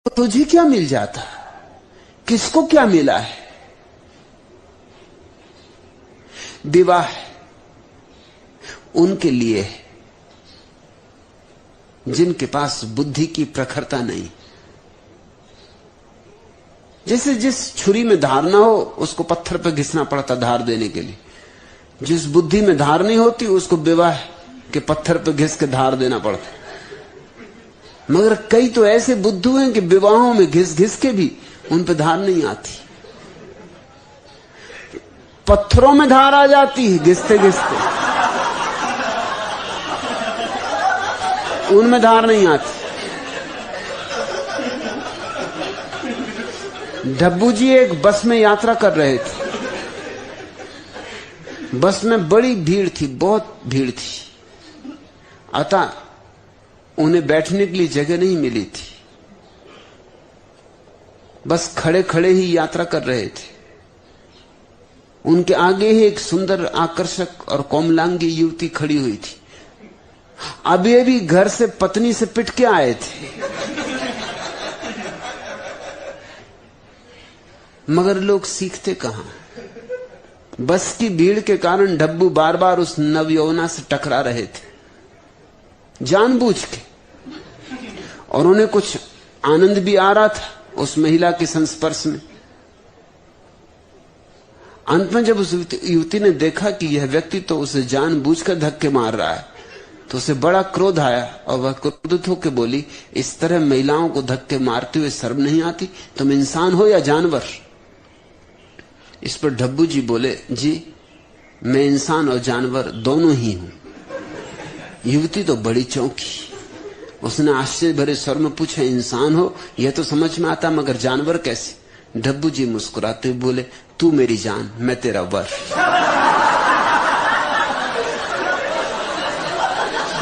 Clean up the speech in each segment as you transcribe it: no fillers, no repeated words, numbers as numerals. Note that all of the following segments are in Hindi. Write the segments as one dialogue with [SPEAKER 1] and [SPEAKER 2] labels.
[SPEAKER 1] तुझे क्या मिल जाता, किसको क्या मिला है? विवाह उनके लिए है जिनके पास बुद्धि की प्रखरता नहीं। जैसे जिस छुरी में धार ना हो उसको पत्थर पर घिसना पड़ता धार देने के लिए, जिस बुद्धि में धार नहीं होती उसको विवाह के पत्थर पर घिस के धार देना पड़ता। मगर कई तो ऐसे बुद्धू हैं कि विवाहों में घिस घिस के भी उन पर धार नहीं आती, पत्थरों में धार आ जाती है घिसते घिसते, उनमें धार नहीं आती। डब्बू जी एक बस में यात्रा कर रहे थे। बस में बड़ी भीड़ थी, बहुत भीड़ थी, अतः उन्हें बैठने के लिए जगह नहीं मिली थी। बस खड़े खड़े ही यात्रा कर रहे थे। उनके आगे ही एक सुंदर आकर्षक और कोमलांगी युवती खड़ी हुई थी। अभी घर से पत्नी से पिट के आए थे, मगर लोग सीखते कहां। बस की भीड़ के कारण डब्बू बार बार उस नवयौवना से टकरा रहे थे जानबूझ के, और उन्हें कुछ आनंद भी आ रहा था उस महिला के संस्पर्श में। अंत में जब उस युवती ने देखा कि यह व्यक्ति तो उसे जानबूझकर धक्के मार रहा है, तो उसे बड़ा क्रोध आया और वह क्रोधित होकर बोली, इस तरह महिलाओं को धक्के मारते हुए शर्म नहीं आती? तुम इंसान हो या जानवर? इस पर डब्बू जी बोले, जी मैं इंसान और जानवर दोनों ही हूं। युवती तो बड़ी चौंकी। उसने आश्चर्य भरे स्वर में पूछा, इंसान हो यह तो समझ में आता, मगर जानवर कैसे? डब्बू जी मुस्कुराते हुए बोले, तू मेरी जान, मैं तेरा वर।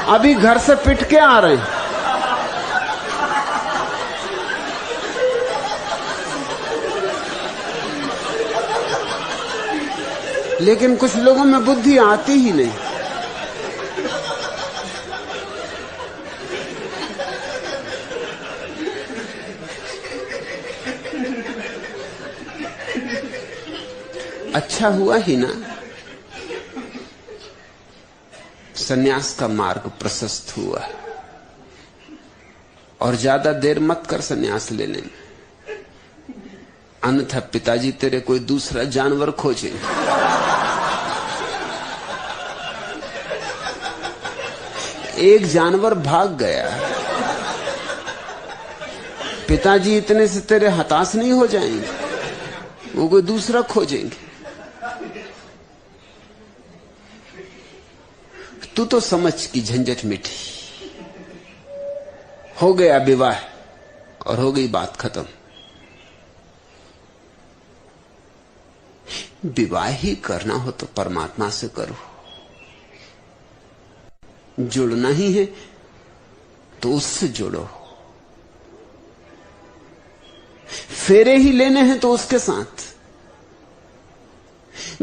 [SPEAKER 1] अभी घर से पिट के आ रहे हैं। लेकिन कुछ लोगों में बुद्धि आती ही नहीं। अच्छा हुआ ही ना सन्यास का मार्ग प्रशस्त हुआ, और ज्यादा देर मत कर सन्यास लेने में, अन्यथा पिताजी तेरे कोई दूसरा जानवर खोजेंगे। एक जानवर भाग गया, पिताजी इतने से तेरे हताश नहीं हो जाएंगे, वो कोई दूसरा खोजेंगे। तू तो समझ की झंझट मिटी, हो गया विवाह और हो गई बात खत्म। विवाह ही करना हो तो परमात्मा से करो, जुड़ना ही है तो उससे जुड़ो, फेरे ही लेने हैं तो उसके साथ,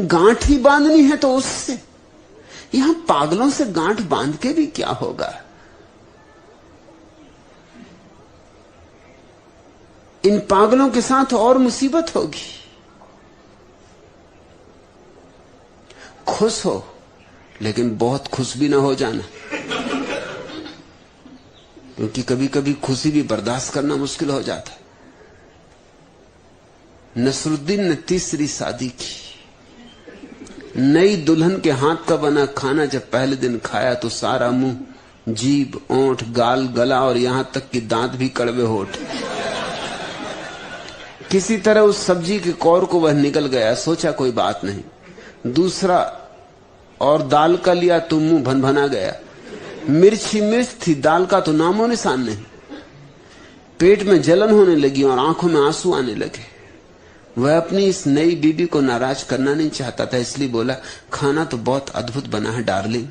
[SPEAKER 1] गांठ ही बांधनी है तो उससे। यहां पागलों से गांठ बांध के भी क्या होगा? इन पागलों के साथ और मुसीबत होगी। खुश हो, लेकिन बहुत खुश भी ना हो जाना, क्योंकि कभी कभी खुशी भी बर्दाश्त करना मुश्किल हो जाता है। नसरुद्दीन ने तीसरी शादी की। नई दुल्हन के हाथ का बना खाना जब पहले दिन खाया तो सारा मुंह, जीभ, ओंठ, गाल, गला और यहां तक कि दांत भी कड़वे होठ। किसी तरह उस सब्जी के कौर को वह निकल गया। सोचा कोई बात नहीं। दूसरा और दाल का लिया तो मुंह भनभना गया। मिर्च ही मिर्च थी, दाल का तो नामो निशान नहीं। पेट में जलन होने लगी और आंखों में आंसू आने लगे। वह अपनी इस नई बीबी को नाराज करना नहीं चाहता था, इसलिए बोला, खाना तो बहुत अद्भुत बना है डार्लिंग।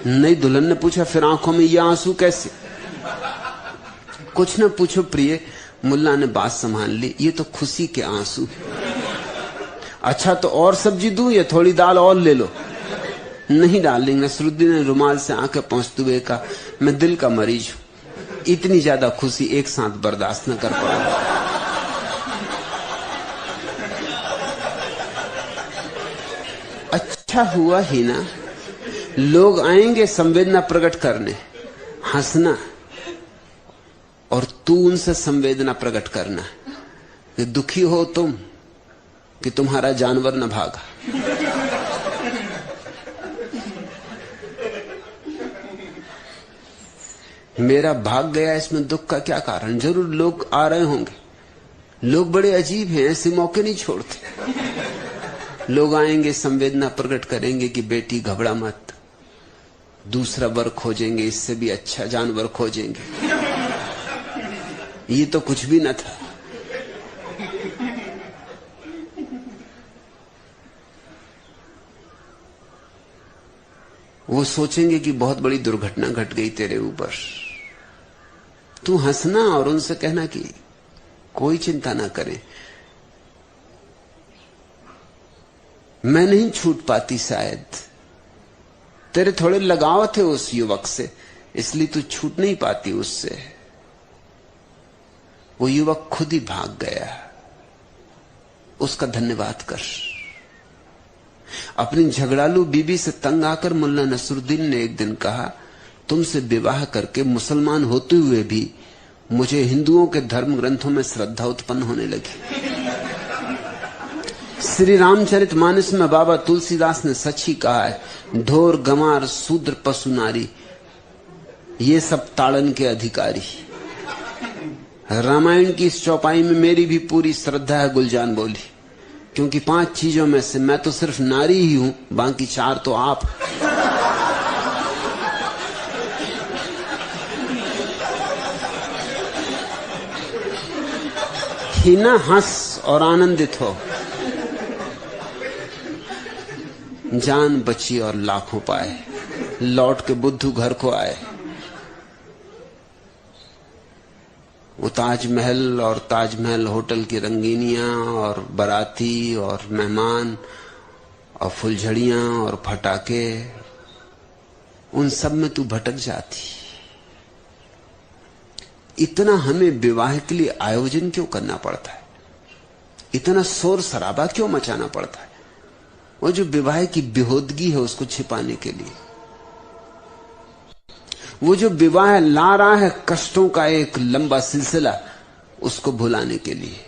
[SPEAKER 1] नई दुल्हन ने पूछा, फिर आंखों में ये आंसू कैसे? कुछ न पूछो प्रिय, मुल्ला ने बात संभाल ली, ये तो खुशी के आंसू। अच्छा तो और सब्जी दूं या थोड़ी दाल और ले लो? नहीं डार्लिंग, नसरुद्दीन ने रुमाल से आंखें पोंछते हुए कहा, मैं दिल का मरीज हूं, इतनी ज्यादा खुशी एक साथ बर्दाश्त न कर पाऊंगा। अच्छा हुआ ही ना, लोग आएंगे संवेदना प्रकट करने, हंसना, और तू उनसे संवेदना प्रकट करना कि दुखी हो तुम कि तुम्हारा जानवर न भागा। मेरा भाग गया, इसमें दुख का क्या कारण? जरूर लोग आ रहे होंगे। लोग बड़े अजीब हैं, ऐसे मौके नहीं छोड़ते। लोग आएंगे, संवेदना प्रकट करेंगे कि बेटी घबरा मत, दूसरा वर खोजेंगे, इससे भी अच्छा जानवर खोजेंगे। ये तो कुछ भी न था। वो सोचेंगे कि बहुत बड़ी दुर्घटना घट गई तेरे ऊपर। तू हंसना और उनसे कहना कि कोई चिंता ना करें, मैं नहीं छूट पाती, शायद तेरे थोड़े लगाव थे उस युवक से, इसलिए तू छूट नहीं पाती उससे। वो युवक खुद ही भाग गया, उसका धन्यवाद कर। अपनी झगड़ालू बीबी से तंग आकर मुल्ला नसरुद्दीन ने एक दिन कहा, तुमसे विवाह करके मुसलमान होते हुए भी मुझे हिंदुओं के धर्म ग्रंथों में श्रद्धा उत्पन्न होने लगी। श्री रामचरितमानस में बाबा तुलसीदास ने सच ही कहा है, ढोर गंवार शूद्र पशु नारी ये सब ताड़न के अधिकारी। रामायण की इस चौपाई में मेरी भी पूरी श्रद्धा है, गुलजान बोली, क्योंकि 5 चीजों में से मैं तो सिर्फ नारी ही हूं, बाकी 4 तो आप। ही ना हंस और आनंदित हो, जान बची और लाखों पाए, लौट के बुद्धू घर को आए। वो ताजमहल और ताजमहल होटल की रंगीनियां और बाराती और मेहमान और फुलझड़ियां और फटाके, उन सब में तू भटक जाती। इतना हमें विवाह के लिए आयोजन क्यों करना पड़ता है? इतना शोर शराबा क्यों मचाना पड़ता है? वो जो विवाह की बेहूदगी है उसको छिपाने के लिए। वो जो विवाह ला रहा है कष्टों का एक लंबा सिलसिला, उसको भुलाने के लिए।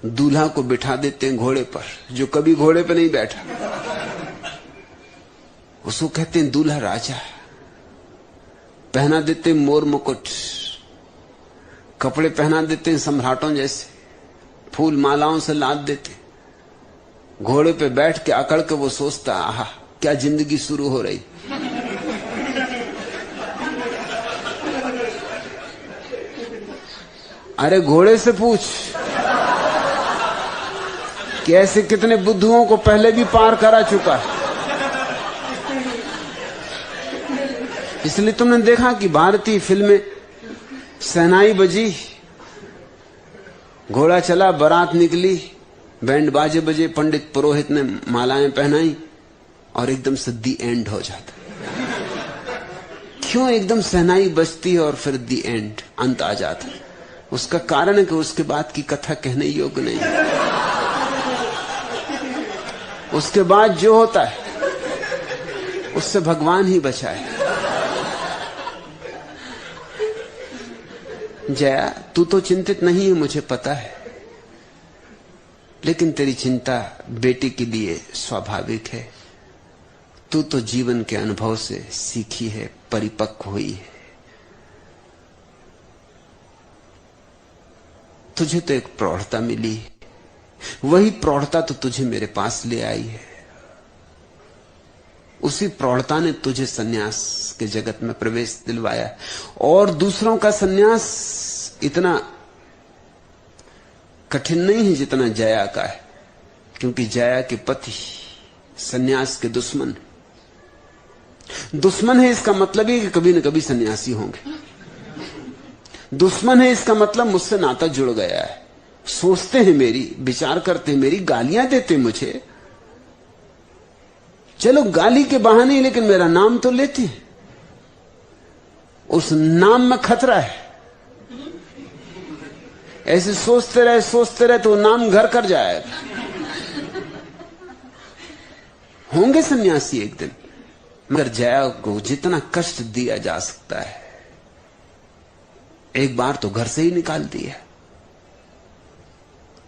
[SPEAKER 1] दूल्हा को बिठा देते हैं घोड़े पर, जो कभी घोड़े पर नहीं बैठा, उसको कहते हैं दूल्हा राजा। पहना देते हैं मोर मुकुट, कपड़े पहना देते हैं सम्राटों जैसे, फूल मालाओं से लाद देते। घोड़े पे बैठ के अकड़ के वो सोचता, आहा क्या जिंदगी शुरू हो रही। अरे घोड़े से पूछ कि ऐसे कितने बुद्धुओं को पहले भी पार करा चुका है। इसलिए तुमने देखा कि भारतीय फिल्में, शहनाई बजी, घोड़ा चला, बारात निकली, बैंड बाजे बजे, पंडित पुरोहित ने मालाएं पहनाई और एकदम से दी एंड हो जाता। क्यों एकदम शहनाई बजती है और फिर दी एंड, अंत आ जाता? उसका कारण है कि उसके बाद की कथा कहने योग्य नहीं। उसके बाद जो होता है उससे भगवान ही बचाए। जया, तू तो चिंतित नहीं है, मुझे पता है, लेकिन तेरी चिंता बेटी के लिए स्वाभाविक है। तू तो जीवन के अनुभव से सीखी है, परिपक्व हुई है। तुझे तो एक प्रौढ़ता मिली, वही प्रौढ़ता तो तुझे मेरे पास ले आई है। उसी प्रौढ़ता ने तुझे सन्यास के जगत में प्रवेश दिलवाया। और दूसरों का सन्यास इतना कठिन नहीं है जितना जया का है, क्योंकि जया के पति सन्यास के दुश्मन है। इसका मतलब है कि कभी न कभी सन्यासी होंगे। दुश्मन है इसका मतलब मुझसे नाता जुड़ गया है, सोचते हैं मेरी, विचार करते हैं मेरी, गालियां देते मुझे, चलो गाली के बहाने, लेकिन मेरा नाम तो लेती है। उस नाम में खतरा है। ऐसे सोचते रहे तो नाम घर कर जाएगा। होंगे सन्यासी एक दिन, मगर जया को जितना कष्ट दिया जा सकता है, एक बार तो घर से ही निकाल दिया।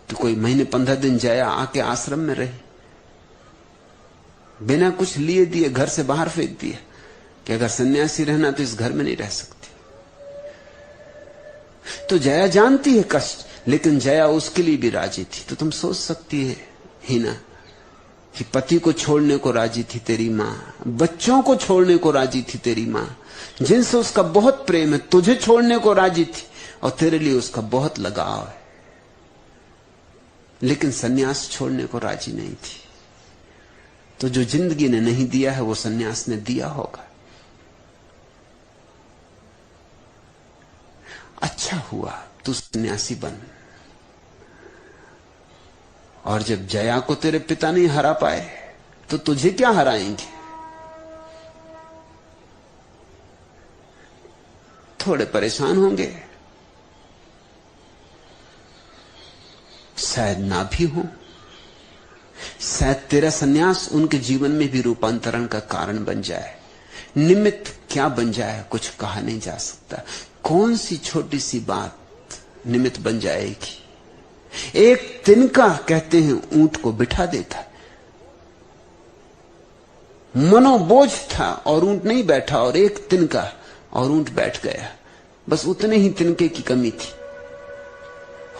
[SPEAKER 1] तो कोई महीने 15 दिन जया आके आश्रम में रही, बिना कुछ लिए दिए घर से बाहर फेंक दिया कि अगर सन्यासी रहना तो इस घर में नहीं रह सकती। तो जया जानती है कष्ट, लेकिन जया उसके लिए भी राजी थी। तो तुम सोच सकती है हीना कि पति को छोड़ने को राजी थी तेरी मां, बच्चों को छोड़ने को राजी थी तेरी मां, जिनसे उसका बहुत प्रेम है, तुझे छोड़ने को राजी थी और तेरे लिए उसका बहुत लगाव है, लेकिन सन्यास छोड़ने को राजी नहीं थी। तो जो जिंदगी ने नहीं दिया है वो सन्यास ने दिया होगा। अच्छा हुआ तू सन्यासी बन। और जब जया को तेरे पिता नहीं हरा पाए तो तुझे क्या हराएंगे? थोड़े परेशान होंगे, शायद ना भी हो। शायद तेरा सन्यास उनके जीवन में भी रूपांतरण का कारण बन जाए। निमित्त क्या बन जाए कुछ कहा नहीं जा सकता। कौन सी छोटी सी बात निमित्त बन जाएगी। एक तिनका कहते हैं ऊंट को बिठा देता। मनोबोझ था और ऊंट नहीं बैठा, और एक तिनका और ऊंट बैठ गया। बस उतने ही तिनके की कमी थी।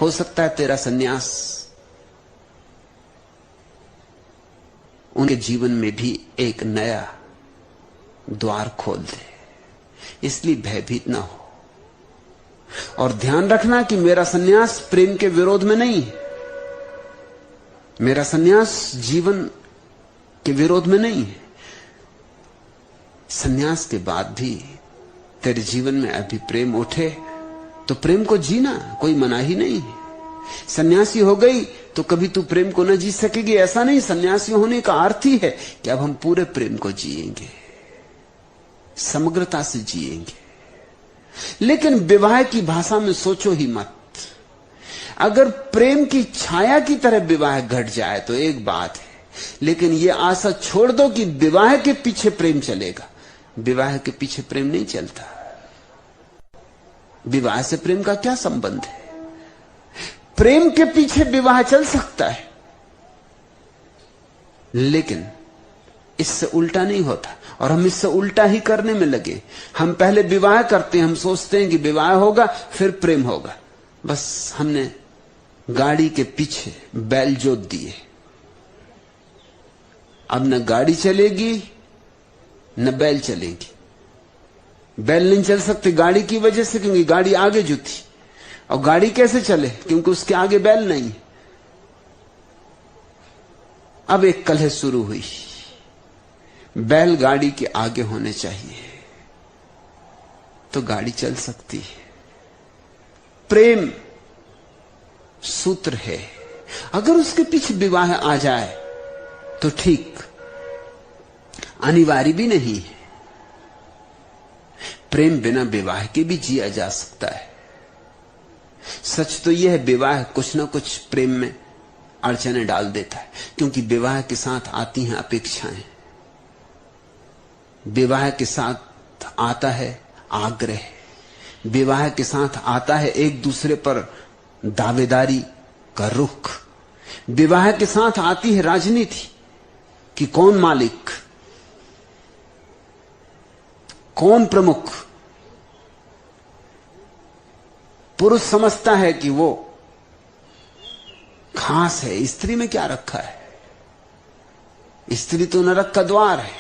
[SPEAKER 1] हो सकता है तेरा सन्यास उनके जीवन में भी एक नया द्वार खोल दे, इसलिए भयभीत ना हो। और ध्यान रखना कि मेरा सन्यास प्रेम के विरोध में नहीं है, मेरा सन्यास जीवन के विरोध में नहीं है। सन्यास के बाद भी तेरे जीवन में अभी प्रेम उठे तो प्रेम को जीना कोई मना ही नहीं है। सन्यासी हो गई तो कभी तू प्रेम को न जी सकेगी, ऐसा नहीं। सन्यासी होने का अर्थ ही है कि अब हम पूरे प्रेम को जिएंगे, समग्रता से जिएंगे। लेकिन विवाह की भाषा में सोचो ही मत। अगर प्रेम की छाया की तरह विवाह घट जाए तो एक बात है, लेकिन यह आशा छोड़ दो कि विवाह के पीछे प्रेम चलेगा। विवाह के पीछे प्रेम नहीं चलता। विवाह से प्रेम का क्या संबंध है? प्रेम के पीछे विवाह चल सकता है, लेकिन इससे उल्टा नहीं होता। और हम इससे उल्टा ही करने में लगे। हम पहले विवाह करते हैं, हम सोचते हैं कि विवाह होगा फिर प्रेम होगा। बस हमने गाड़ी के पीछे बैल जोत दिए। अब न गाड़ी चलेगी न बैल चलेगी। बैल नहीं चल सकते गाड़ी की वजह से, क्योंकि गाड़ी आगे जुती। और गाड़ी कैसे चले? क्योंकि उसके आगे बैल नहीं। अब एक कलह शुरू हुई। बैल गाड़ी के आगे होने चाहिए तो गाड़ी चल सकती है। प्रेम सूत्र है, अगर उसके पीछे विवाह आ जाए तो ठीक, अनिवार्य भी नहीं है। प्रेम बिना विवाह के भी जिया जा सकता है। सच तो यह है, विवाह कुछ ना कुछ प्रेम में अड़चने डाल देता है, क्योंकि विवाह के साथ आती हैं अपेक्षाएं, विवाह के साथ आता है आग्रह, विवाह के साथ आता है एक दूसरे पर दावेदारी का रुख, विवाह के साथ आती है राजनीति कि कौन मालिक, कौन प्रमुख। पुरुष समझता है कि वो खास है, स्त्री में क्या रखा है, स्त्री तो नरक का द्वार है।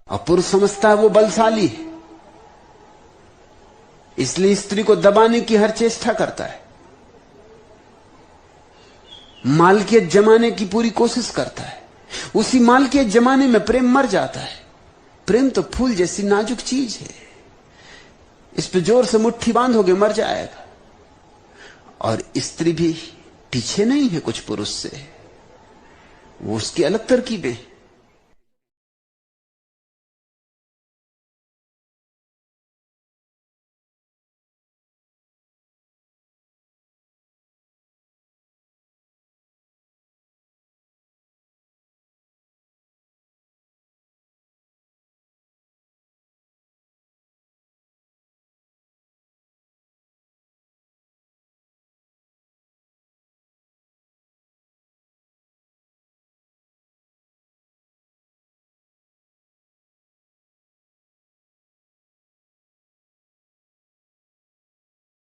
[SPEAKER 1] और पुरुष समझता है वो बलशाली है, इसलिए स्त्री को दबाने की हर चेष्टा करता है, मालकियत जमाने की पूरी कोशिश करता है। उसी मालकियत जमाने में प्रेम मर जाता है। प्रेम तो फूल जैसी नाजुक चीज है, इस पे जोर से मुट्ठी बांधोगे मर जाएगा। और स्त्री भी पीछे नहीं है कुछ पुरुष से, वो उसकी अलग तरकीबें।